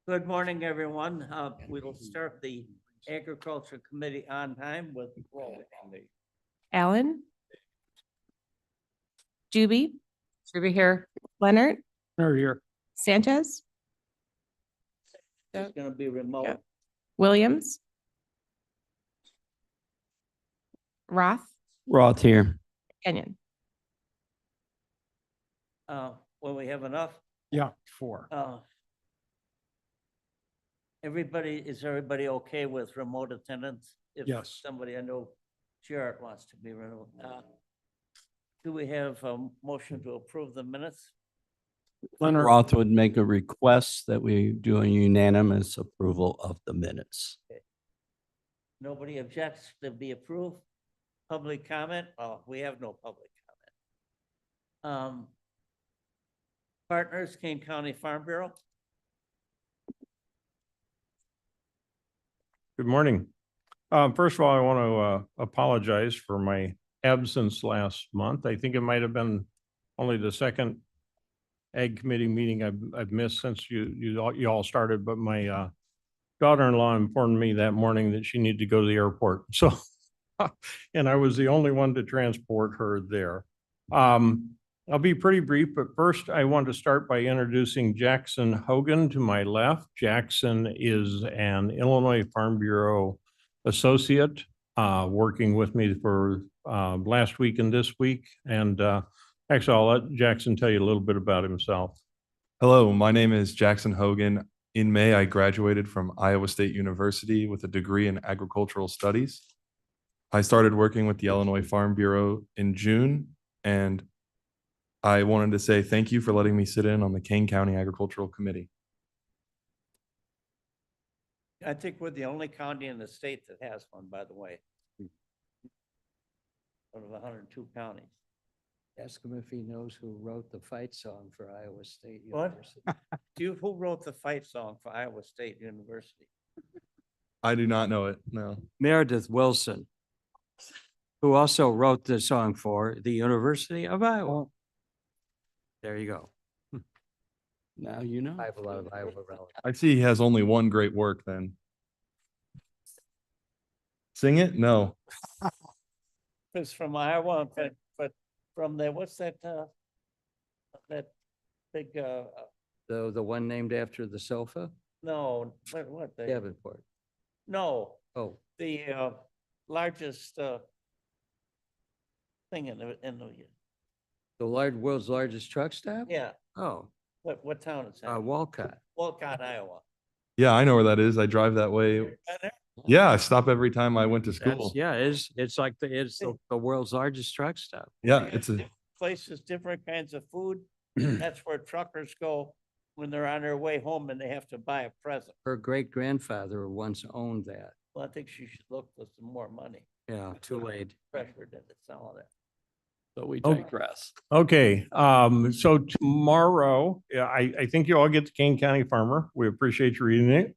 Good morning, everyone. We will start the Agriculture Committee on time with roll. Allen, Juby, Should here. Leonard, Here. Sanchez, It's gonna be remote. Yeah. Williams, Roth, Roth here. Kenyon. Will we have enough? Yeah, 4. Is everybody okay with remote attendance? If Yes. somebody, I know Jared wants to be remote. Do we have a motion to approve the minutes? Leonard. Roth would make a request that we do a unanimous approval of the minutes. Nobody objects to be approved? Public comment? Oh, we have no public comment. Partners, Kane County Farm Bureau? Good morning. First of all, I want to apologize for my absence last month. I think it might have been only the second Ag Committee meeting I've missed since you all started, but my daughter-in-law informed me that morning that she needed to go to the airport. So, and I was the only one to transport her there. I'll be pretty brief, but first I want to start by introducing Jackson Hogan to my left. Jackson is an Illinois Farm Bureau associate, working with me for last week and this week. And actually, I'll let Jackson tell you a little bit about himself. Hello, my name is Jackson Hogan. In May, I graduated from Iowa State University with a degree in agricultural studies. I started working with the Illinois Farm Bureau in June, and I wanted to say thank you for letting me sit in on the Kane County Agricultural Committee. I think we're the only county in the state that has one, by the way. Out of 102 counties. Ask him if he knows who wrote the fight song for Iowa State What? University. Who wrote the fight song for Iowa State University? I do not know it, no. Meredith Wilson, who also wrote the song for the University of Iowa. There you go. Now you know. I have a lot of Iowa relatives. I see he has only one great work then. Sing it? No. It's from Iowa, but from there, what's that big, The one named after the sofa, no, what? Davenport. No, Oh, the largest thing in the world's largest truck stop? yeah, Oh, what town is that? Walcott. Walcott, Iowa. Yeah, I know where that is. I drive that way. Been there? Yeah, I stop every time I went to That's, school. yeah, it's like it's the world's largest truck stop. Yeah, it's a, Places, different kinds of food. That's where truckers go when they're on their way home and they have to buy a present. Her great grandfather once owned that. Well, I think she should look for some more money. Yeah, too late. Pressured into selling it. So we Oh. digress. Okay, so tomorrow, yeah, I think you all get the Kane County Farmer. We appreciate you reading it.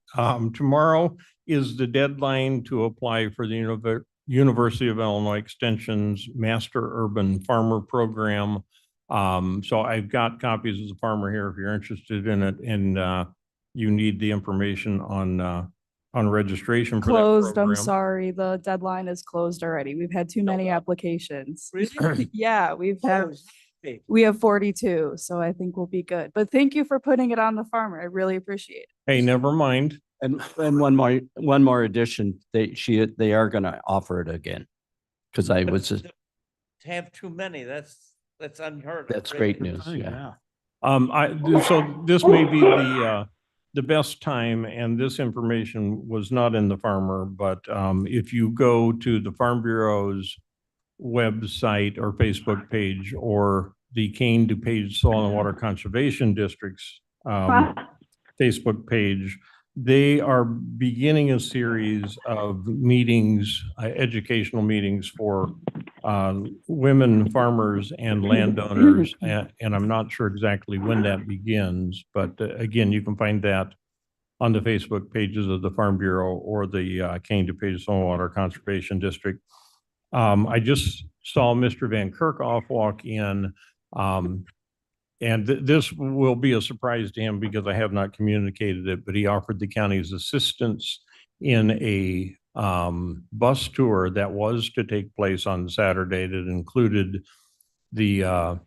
Tomorrow is the deadline to apply for the University of Illinois Extension's Master Urban Farmer Program. So I've got copies of the Farmer here if you're interested in it, and you need the information on registration for that Closed, I'm program. sorry, the deadline is closed already. We've had too many applications. Really? Yeah, Oh, we have 42, so I think we'll be good. But thank you for putting it on the farmer. I really appreciate it. Hey, never mind. And one more addition, they are gonna offer it again. Cause I was, To have too many, that's unheard of. that's really. great news, yeah. So this may be the best time, and this information was not in the Farmer, but if you go to the Farm Bureau's website or Facebook page or the Kane DuPage Soil and Water Conservation District's Facebook page, they are beginning a series of meetings, educational meetings for women farmers and landowners. And I'm not sure exactly when that begins, but again, you can find that on the Facebook pages of the Farm Bureau or the Kane DuPage Soil and Water Conservation District. I just saw Mr. Van Kerkhoff walk in. and this will be a surprise to him because I have not communicated it, but he offered the county's assistance in a bus tour that was to take place on Saturday that included the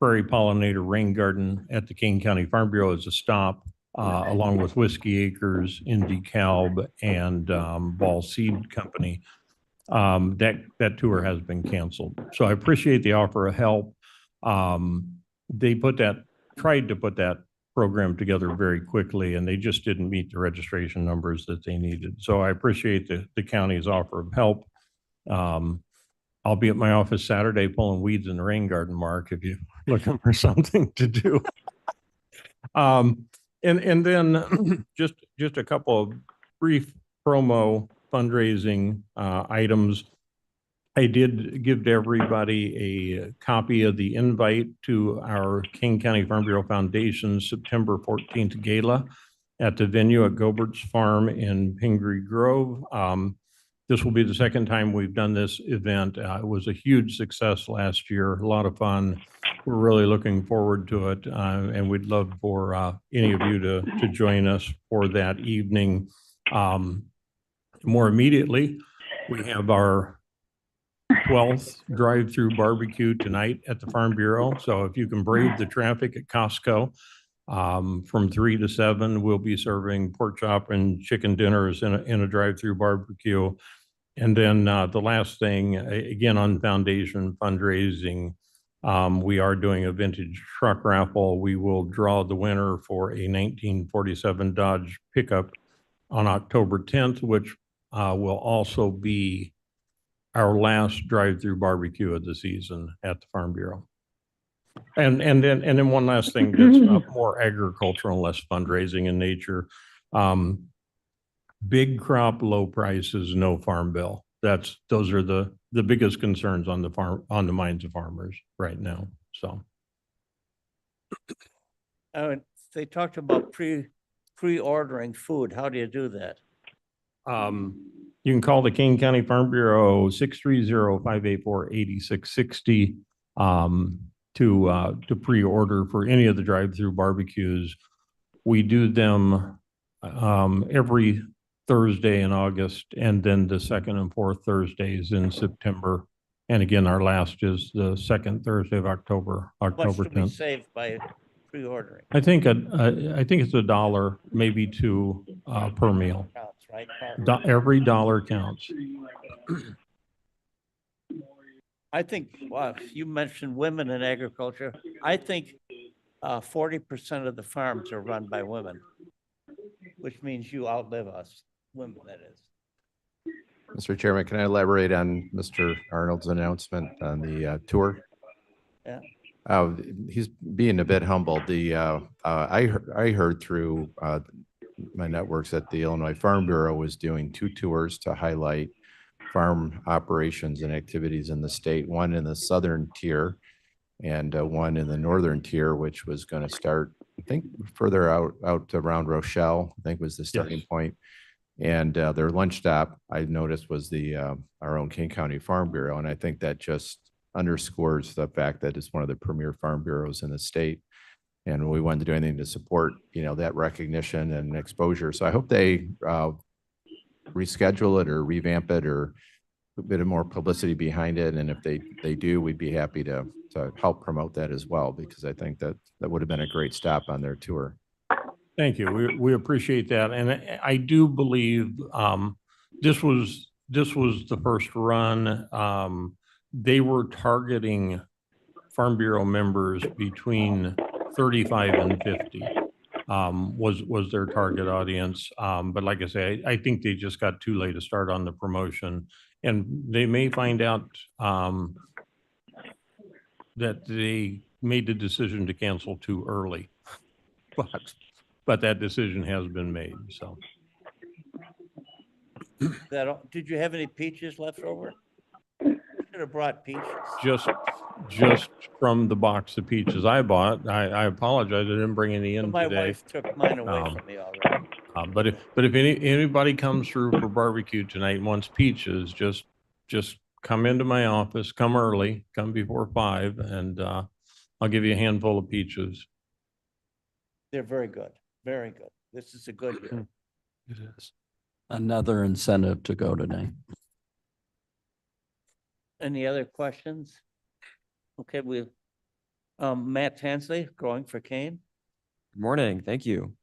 Prairie Pollinator Rain Garden at the King County Farm Bureau as a stop, along with Whiskey Acres, Indy Calb, and Ball Seed Company. That tour has been canceled. So I appreciate the offer of help. They tried to put that program together very quickly, and they just didn't meet the registration numbers that they needed. So I appreciate the county's offer of help. I'll be at my office Saturday pulling weeds in the rain garden, Mark, if you're looking for something to do. And then just a couple of brief promo fundraising items. I did give to everybody a copy of the invite to our King County Farm Bureau Foundation September 14th gala at the venue at Gobert's Farm in Pingree Grove. This will be the second time we've done this event. It was a huge success last year, a lot of fun. We're really looking forward to it, and we'd love for any of you to join us for that evening. More immediately, we have our 12th drive-through barbecue tonight at the Farm Bureau. So if you can brave the traffic at Costco, from 3 to 7, we'll be serving pork chop and chicken dinners in a drive-through barbecue. And then the last thing, again, on foundation fundraising, we are doing a vintage truck raffle. We will draw the winner for a 1947 Dodge pickup on October 10th, which will also be our last drive-through barbecue of the season at the Farm Bureau. And then one last thing that's more agricultural and less fundraising in nature. Big crop, low prices, no farm bill. Those are the biggest concerns on the minds of farmers right now. So They talked about pre-ordering food. How do you do that? you can call the King County Farm Bureau 630-584-8660 to pre-order for any of the drive-through barbecues. We do them every Thursday in August, and then the second and fourth Thursdays in September. And again, our last is the second Thursday of October, What October should we 10th. save by pre-ordering? I think it's $1, maybe $2 per meal. Counts, right? Every dollar counts. I think, wow, you mentioned women in agriculture. I think 40% of the farms are run by women, which means you outlive us, women, that is. Mr. Chairman, can I elaborate on Mr. Arnold's announcement on the tour? Yeah. He's being a bit humble. I heard through my networks that the Illinois Farm Bureau was doing 2 tours to highlight farm operations and activities in the state, one in the southern tier and one in the northern tier, which was going to start, I think, further out around Rochelle, I think was the starting point. And their lunch stop, I noticed, was our own King County Farm Bureau. And I think that just underscores the fact that it's one of the premier farm bureaus in the state. And we wanted to do anything to support, that recognition and exposure. So I hope they reschedule it or revamp it or a bit of more publicity behind it. And if they do, we'd be happy to help promote that as well, because I think that would have been a great stop on their tour. Thank you. We appreciate that. And I do believe this was the first run. They were targeting Farm Bureau members between 35 and 50 was their target audience. But like I say, I think they just got too late to start on the promotion, and they may find out that they made the decision to cancel too early. But that decision has been made, so. Did you have any peaches left over? Should have brought peaches. Just from the box of peaches I bought, I apologize, I didn't bring any in My today. wife took mine away from me already. But if anybody comes through for barbecue tonight and wants peaches, just come into my office, come early, come before 5, and I'll give you a handful of peaches. They're very good, very good. This is a good year. It is. Another incentive to go today. Any other questions? Okay, Matt Tansley, Growing for Cane. Good morning. Thank you.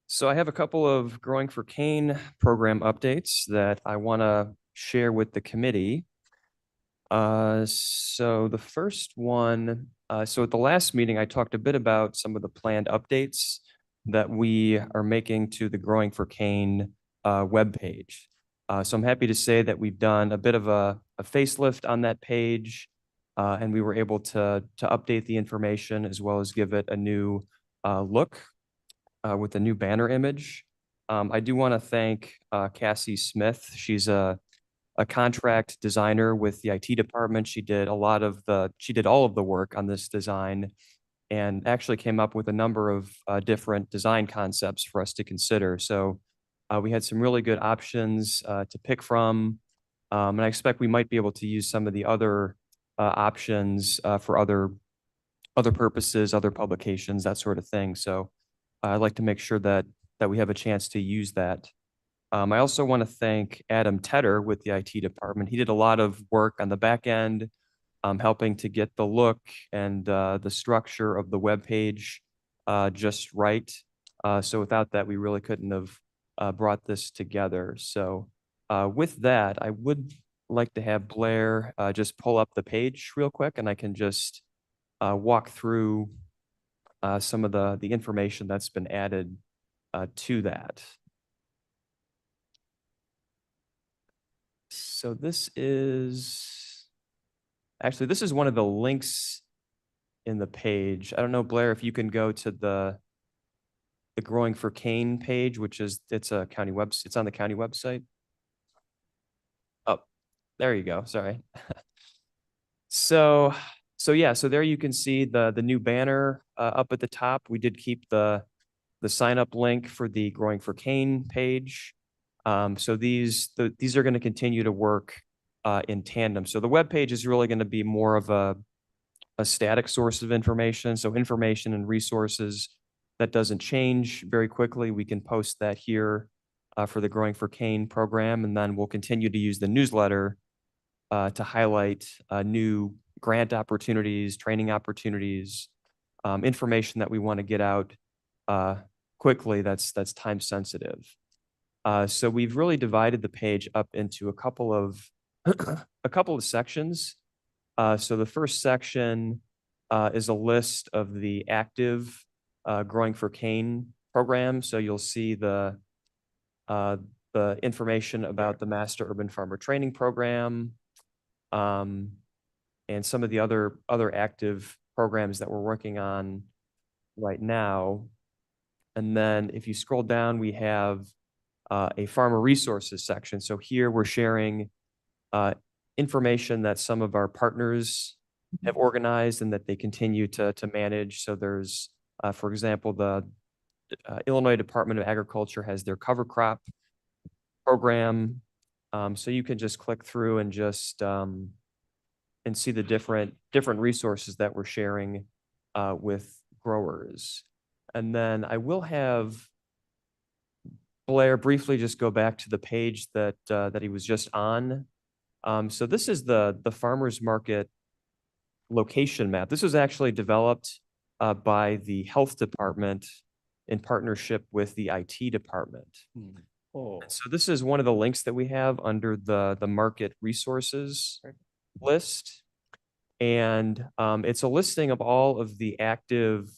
So I have a couple of Growing for Cane program updates that I want to share with the committee. So the first one, so at the last meeting, I talked a bit about some of the planned updates that we are making to the Growing for Cane webpage. So I'm happy to say that we've done a bit of a facelift on that page, and we were able to update the information as well as give it a new look with a new banner image. I do want to thank Cassie Smith. She's a contract designer with the IT department. She did all of the work on this design and actually came up with a number of different design concepts for us to consider. So we had some really good options to pick from. And I expect we might be able to use some of the other options for other purposes, other publications, that sort of thing. So I'd like to make sure that we have a chance to use that. I also want to thank Adam Tedder with the IT department. He did a lot of work on the back end, helping to get the look and the structure of the webpage just right. So without that, we really couldn't have brought this together. So with that, I would like to have Blair just pull up the page real quick, and I can just walk through some of the information that's been added to that. So this is one of the links in the page. I don't know, Blair, if you can go to the Growing for Cane page, it's a county it's on the county website. Oh, there you go. Sorry. So yeah, so there you can see the new banner up at the top. We did keep the sign up link for the Growing for Cane page. So these are going to continue to work in tandem. So the web page is really going to be more of a static source of information. So information and resources that doesn't change very quickly. We can post that here for the Growing for Cane program, and then we'll continue to use the newsletter to highlight new grant opportunities, training opportunities, information that we want to get out quickly that's time sensitive. So we've really divided the page up into a couple of sections. So the first section is a list of the active Growing for Cane program. So you'll see the information about the Master Urban Farmer Training Program, and some of the other active programs that we're working on right now. And then if you scroll down, we have a farmer resources section. So here we're sharing information that some of our partners have organized and that they continue to manage. So there's, for example, the Illinois Department of Agriculture has their cover crop program. So you can just click through and just and see the different resources that we're sharing with growers. And then I will have Blair briefly just go back to the page that he was just on. So this is the farmers market location map. This was actually developed by the health department in partnership with the IT department. Oh, So this is one of the links that we have under the market resources list. And it's a listing of all of the active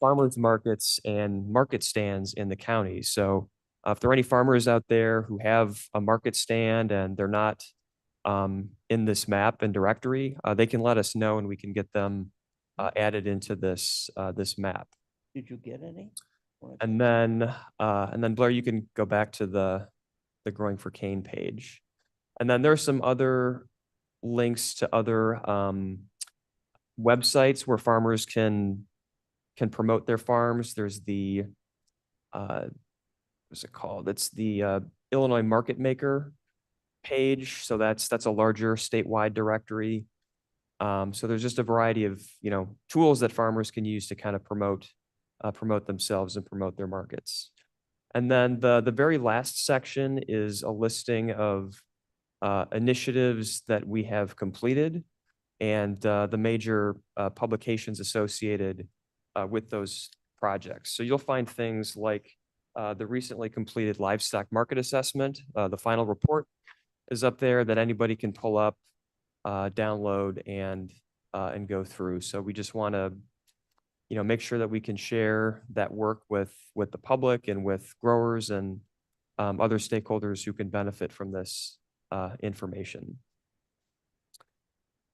farmers markets and market stands in the county. So if there are any farmers out there who have a market stand and they're not in this map and directory, they can let us know and we can get them added into this map. did you get any? And then Blair, you can go back to the Growing for Cane page. And then there's some other links to other websites where farmers can promote their farms. There's the what's it called? It's the Illinois Market Maker page. So that's a larger statewide directory. So there's just a variety of, tools that farmers can use to kind of promote themselves and promote their markets. And then the very last section is a listing of initiatives that we have completed and the major publications associated with those projects. So you'll find things like the recently completed livestock market assessment. The final report is up there that anybody can pull up, download, and go through. So we just want to, make sure that we can share that work with the public and with growers and other stakeholders who can benefit from this information.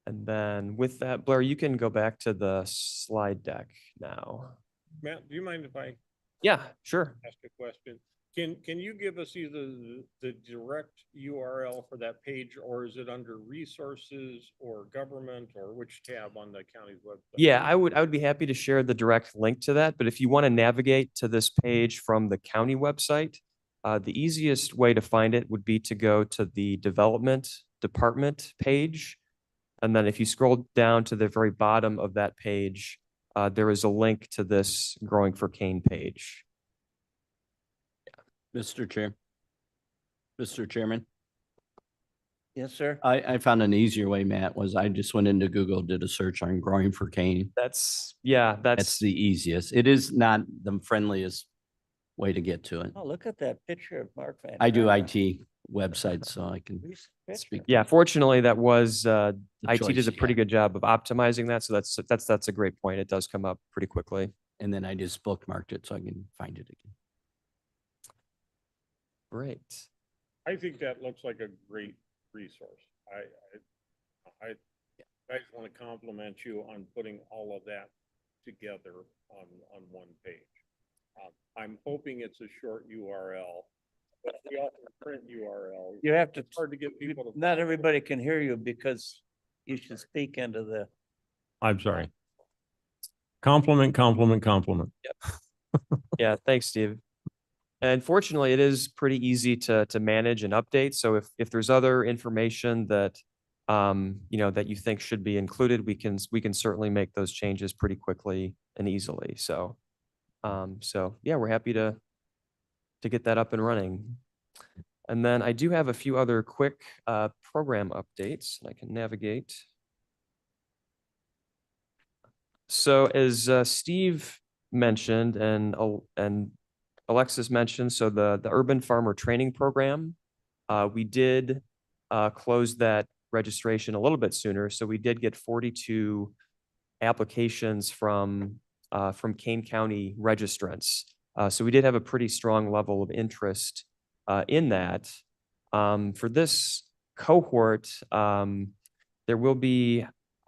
And then with that, Blair, you can go back to the slide deck now. Matt, do you mind if I Yeah, sure. ask a question? Can you give us either the direct URL for that page, or is it under resources or government, or which tab on the county's website? Yeah, I would be happy to share the direct link to that. But if you want to navigate to this page from the county website, the easiest way to find it would be to go to the development department page. And then if you scroll down to the very bottom of that page, there is a link to this Growing for Cane page. Mr. Chairman, Yes, sir. I found an easier way, Matt, was I just went into Google, did a search on growing for cane. That's That's the easiest. It is not the friendliest way to get to it. Oh, look at that picture of Mark Van. I do Trump. IT websites, so I can Recent picture. speak. yeah. Fortunately, that was the IT choice does a you pretty had. good job of optimizing that. So that's a great point. It does come up pretty quickly. And then I just bookmarked it so I can find it again. Great. I think that looks like a great resource. I guys want to compliment you on putting all of that together on one page. I'm hoping it's a short URL, but we often print URL. You have to, It's hard to get people to. not everybody can hear you because you should speak into the, I'm sorry. Compliment. Yeah, thanks, Steve. And fortunately, it is pretty easy to manage and update. So if there's other information that that you think should be included, we can certainly make those changes pretty quickly and easily. So yeah, we're happy to get that up and running. And then I do have a few other quick program updates, and I can navigate. So as Steve mentioned and Alexis mentioned, so the Urban Farmer Training Program, we did close that registration a little bit sooner. So we did get 42 applications from Kane County registrants. So we did have a pretty strong level of interest in that. For this cohort, there will be,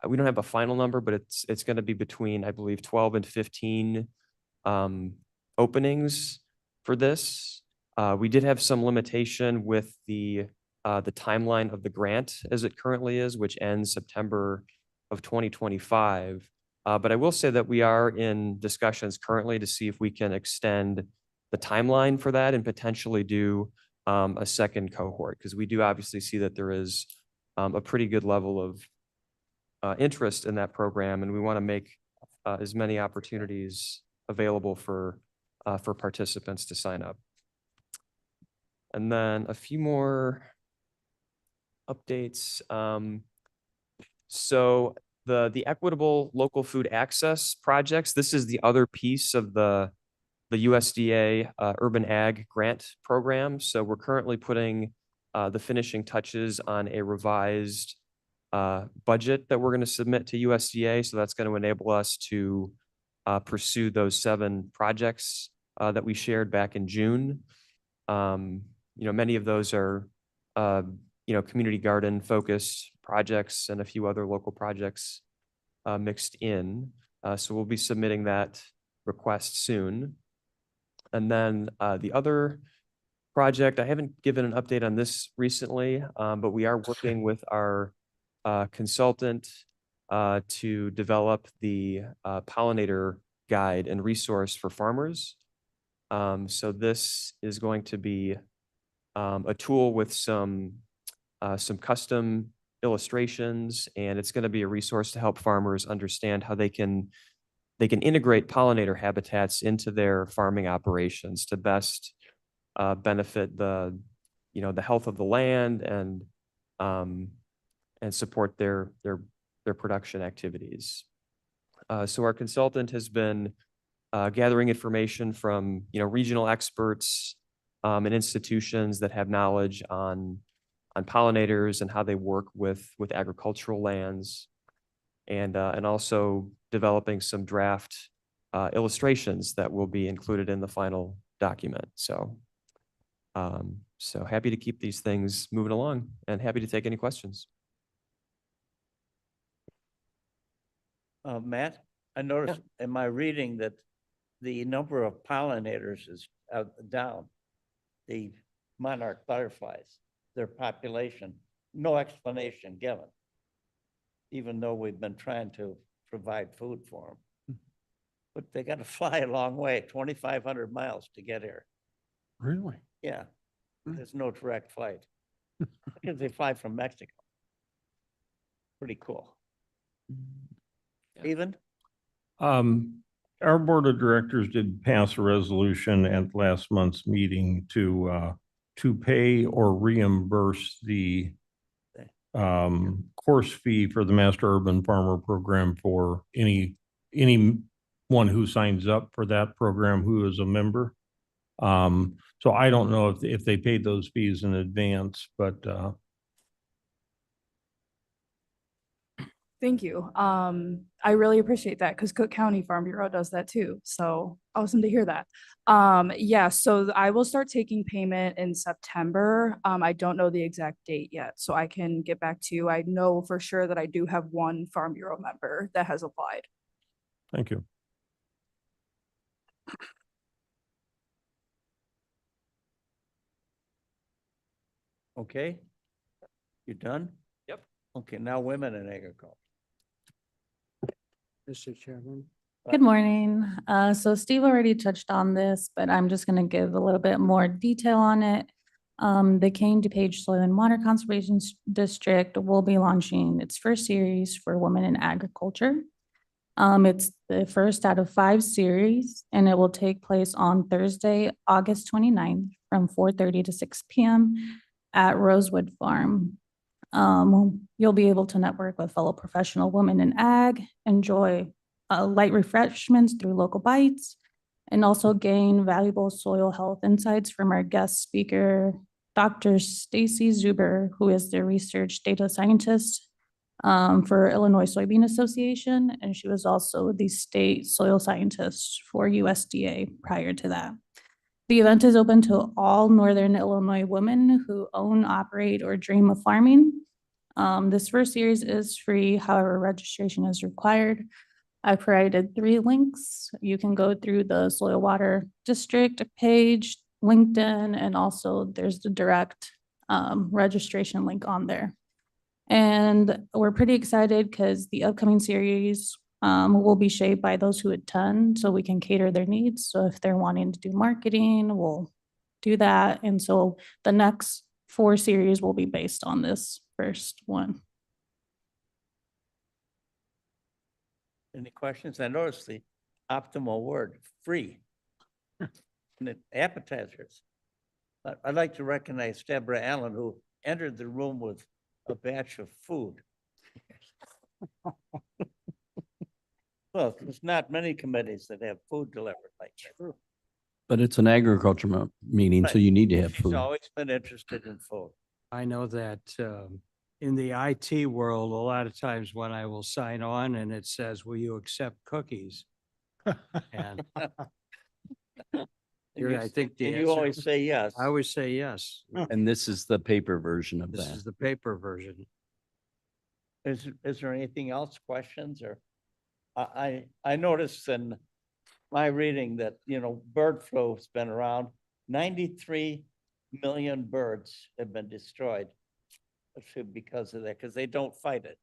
we don't have a final number, but it's going to be between, I believe, 12 and 15 openings for this. We did have some limitation with the timeline of the grant as it currently is, which ends September of 2025. But I will say that we are in discussions currently to see if we can extend the timeline for that and potentially do a second cohort, because we do obviously see that there is a pretty good level of interest in that program, and we want to make as many opportunities available for participants to sign up. And then a few more updates. So the Equitable Local Food Access projects, this is the other piece of the USDA Urban Ag Grant Program. So we're currently putting the finishing touches on a revised budget that we're going to submit to USDA. So that's going to enable us to pursue those 7 projects that we shared back in June. Many of those are, community garden focused projects and a few other local projects mixed in. So we'll be submitting that request soon. And then the other project, I haven't given an update on this recently, but we are working with our consultant to develop the pollinator guide and resource for farmers. So this is going to be a tool with some custom illustrations, and it's going to be a resource to help farmers understand how they can integrate pollinator habitats into their farming operations to best benefit the health of the land and support their production activities. So our consultant has been gathering information from regional experts and institutions that have knowledge on pollinators and how they work with agricultural lands, and also developing some draft illustrations that will be included in the final document. So happy to keep these things moving along and happy to take any questions. Matt, I noticed in my reading that the number of pollinators is down. The monarch butterflies, their population, no explanation given, even though we've been trying to provide food for them. But they got to fly a long way, 2,500 miles to get here. Really? Yeah, there's no direct flight because they fly from Mexico. Pretty cool. Even? Our board of directors did pass a resolution at last month's meeting to pay or reimburse the course fee for the Master Urban Farmer Program for anyone who signs up for that program who is a member. So I don't know if they paid those fees in advance, but Thank you. I really appreciate that because Cook County Farm Bureau does that too. So awesome to hear that. Yeah, so I will start taking payment in September. I don't know the exact date yet, so I can get back to you. I know for sure that I do have one Farm Bureau member that has applied. thank you. Okay. You done? Yep. Okay, now women in agriculture. Mr. Chairman. Good morning. So Steve already touched on this, but I'm just going to give a little bit more detail on it. The Kane DuPage Soil and Water Conservation District will be launching its first series for women in agriculture. It's the first out of 5 series, and it will take place on Thursday, August 29th from 4:30 to 6 p.m. at Rosewood Farm. You'll be able to network with fellow professional women in ag, enjoy light refreshments through local bites, and also gain valuable soil health insights from our guest speaker, Dr. Stacy Zuber, who is the research data scientist for Illinois Soybean Association, and she was also the state soil scientist for USDA prior to that. The event is open to all Northern Illinois women who own, operate, or dream of farming. This first series is free, however, registration is required. I provided 3 links. You can go through the Soil Water District page, LinkedIn, and also there's the direct registration link on there. And we're pretty excited because the upcoming series will be shaped by those who attend, so we can cater their needs. So if they're wanting to do marketing, we'll do that. And so the next 4 series will be based on this first one. Any questions? I noticed the optimal word, free. And the appetizers. I'd like to recognize Deborah Allen, who entered the room with a batch of food. Well, there's not many committees that have food delivered like that. But it's an agriculture meeting, so Right. you need to have She's food. always been interested in food. I know that in the IT world, a lot of times when I will sign on and it says, will you accept cookies? And I think the And you answer, always say yes. I always say yes. And this is the paper version of This that. is the paper version. Is there anything else, questions, or? I noticed in my reading that, bird flu's been around. 93 million birds have been destroyed because of that, because they don't fight it.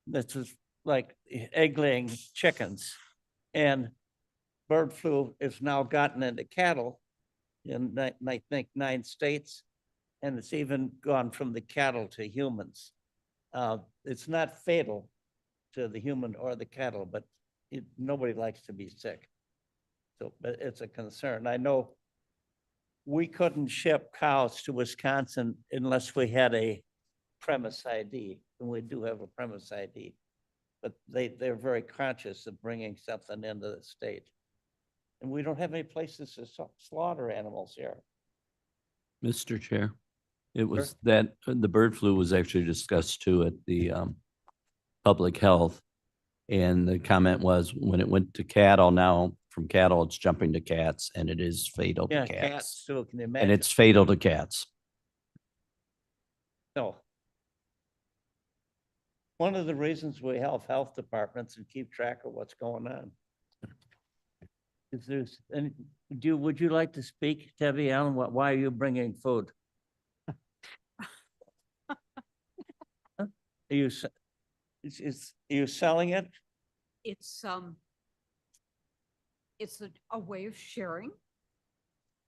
This is like egg-laying chickens. And bird flu has now gotten into cattle in, I think, 9 states. And it's even gone from the cattle to humans. It's not fatal to the human or the cattle, but nobody likes to be sick. So, but it's a concern. I know we couldn't ship cows to Wisconsin unless we had a premise ID, and we do have a premise ID. But they're very conscious of bringing something into the state. And we don't have any places to slaughter animals here. Mr. Chair, it was that, the bird flu was actually discussed too at the public health. And the comment was when it went to cattle, now from cattle, it's jumping to cats, and it is fatal Yeah, to cats, cats. so can you And imagine? it's fatal to cats. No. One of the reasons we have health departments and keep track of what's going on. If there's, and would you like to speak, Debbie Allen? Why are you bringing food? Huh? Are you, are you selling it? It's a way of sharing.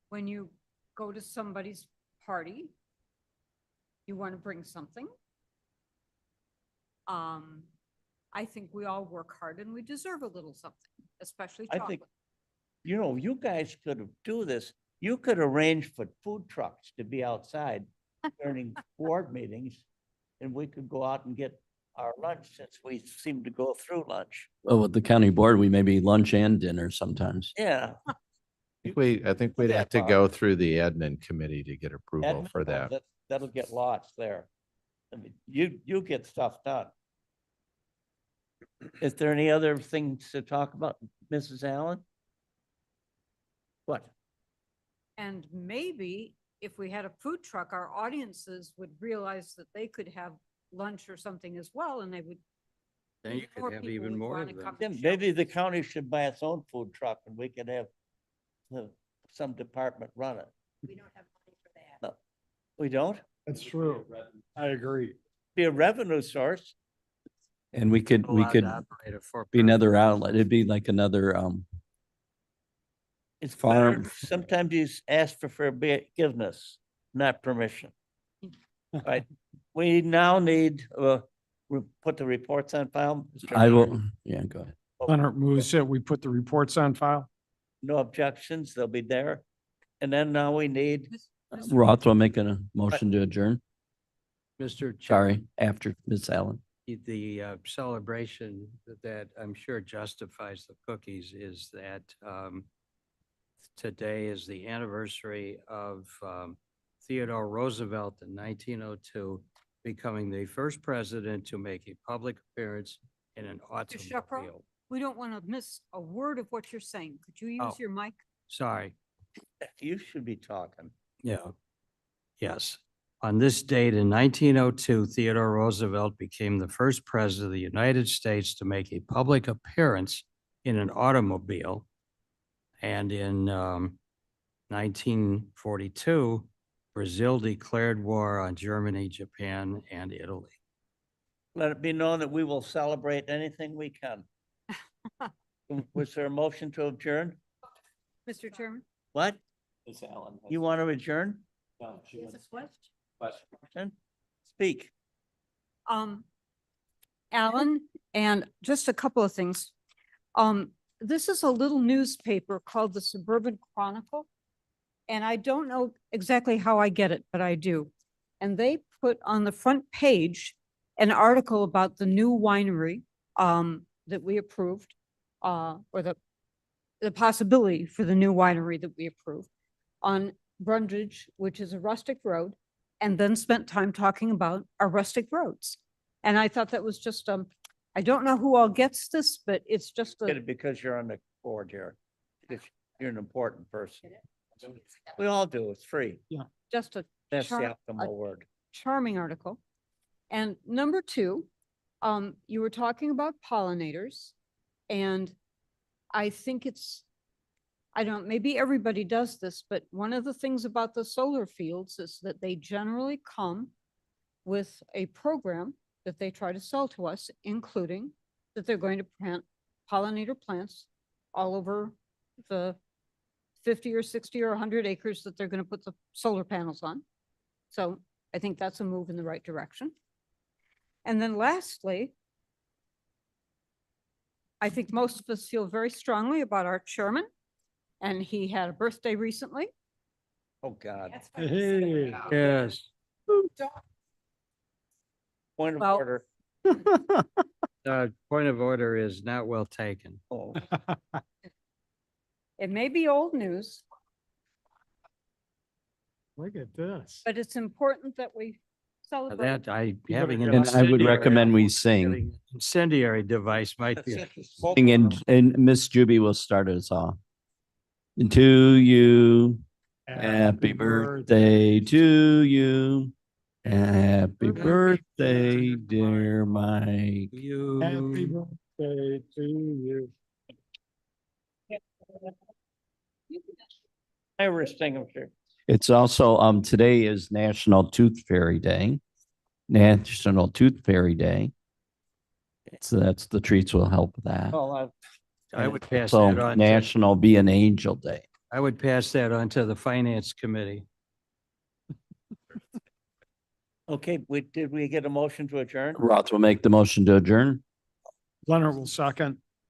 When you go to somebody's party, you want to bring something. I think we all work hard and we deserve a little something, especially I chocolate. think, you know, you guys could do this. You could arrange for food trucks to be outside during board meetings. And we could go out and get our lunch since we seem to go through lunch. Well, with the county board, we maybe lunch and dinner sometimes. Yeah. I think we'd Yeah, have to Bob. go through the admin committee to get approval Admin, for oh, that. That'll get lost there. I mean, you get stuff done. Is there any other things to talk about, Mrs. Allen? What? And maybe if we had a food truck, our audiences would realize that they could have lunch or something as well, and they would. Then you more could have people even would more wanna of them. come Yeah, and shop. maybe the county should buy its own food truck and we could have some department run it. We don't have money for that. We don't? That's true. I agree. Be a revenue source. And we could Allowed to operate a be for-profit another business. outlet. It'd be like another, It's Farm. better, sometimes you ask for forgiveness, not permission. Right, we now need, we put the reports on file. Mr. I will, Leonard. yeah, go ahead. Leonard moves that we put the reports on file. No objections, they'll be there. And then now we need, Roth will make a motion to adjourn. Mr. Chair, Sorry, after Ms. Allen. the celebration that I'm sure justifies the cookies is that today is the anniversary of Theodore Roosevelt in 1902 becoming the first president to make a public appearance in an Mr. Shepro? automobile. We don't want to miss a word of what you're saying. Could you Oh. use your mic? Sorry. you should be talking. Yeah. Yes. On this date in 1902, Theodore Roosevelt became the first president of the United States to make a public appearance in an automobile. And in 1942, Brazil declared war on Germany, Japan, and Italy. Let it be known that we will celebrate anything we can. Was there a motion to adjourn? Mr. Chairman? What? Ms. Allen. You want to adjourn? Question? Speak. Alan, and just a couple of things. This is a little newspaper called the Suburban Chronicle. And I don't know exactly how I get it, but I do. And they put on the front page an article about the new winery that we approved, or the possibility for the new winery that we approved on Brundage, which is a rustic road, and then spent time talking about our rustic roads. And I thought that was just, I don't know who all gets this, but it's just Get a, it because you're on the board here. Because you're an important person. We all do. It's free. just a That's the Char- optimal word. charming article. And number two, you were talking about pollinators, and I think it's, I don't, maybe everybody does this, but one of the things about the solar fields is that they generally come with a program that they try to sell to us, including that they're going to plant pollinator plants all over the 50 or 60 or 100 acres that they're going to put the solar panels on. So I think that's a move in the right direction. And then lastly, I think most of us feel very strongly about our chairman, and he had a birthday recently. Oh, God. Yes. Point of Well- order. Point of order is not well taken. Oh, It may be old news, Look at this. but it's important that we celebrate. That I, You having gotta an And I would incendiary- recommend we sing. having an Incendiary device might be. And Miss Juby will start us off. To you, happy birthday to you. Happy birthday, dear Mike. You. birthday to you. Irish extinguisher. It's also, today is National Tooth Fairy Day. National Tooth Fairy Day. So that's, the treats will help with that. Well, I would pass So that on. to- National Be an Angel Day. I would pass that on to the finance committee. okay, did we get a motion to adjourn? Roth will make the motion to adjourn. Leonard will second.